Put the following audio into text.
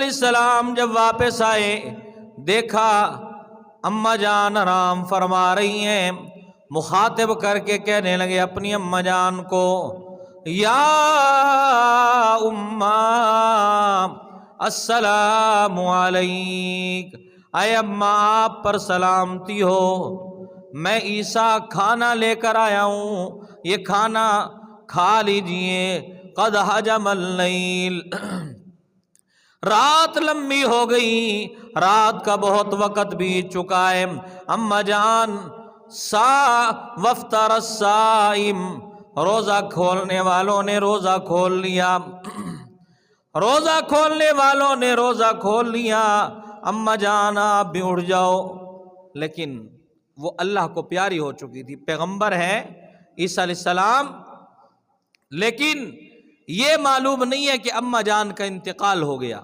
السلام جب واپس آئے دیکھا اماں جان آرام فرما رہی ہیں، مخاطب کر کے کہنے لگے اپنی اماں جان کو، یا اماں السلام علیک، اے اماں آپ پر سلامتی ہو، میں عیسیٰ کھانا لے کر آیا ہوں، یہ کھانا کھا لیجئے، قد حجم اللیل، رات لمبی ہو گئی، رات کا بہت وقت بیت چکا ہے۔ اماں جان وافطر الصائم، روزہ کھولنے والوں نے روزہ کھول لیا، روزہ کھولنے والوں نے روزہ کھول لیا، اماں جان آپ بھی اٹھ جاؤ۔ لیکن وہ اللہ کو پیاری ہو چکی تھی، پیغمبر ہے عیسیٰ علیہ السلام، لیکن یہ معلوم نہیں ہے کہ اماں جان کا انتقال ہو گیا۔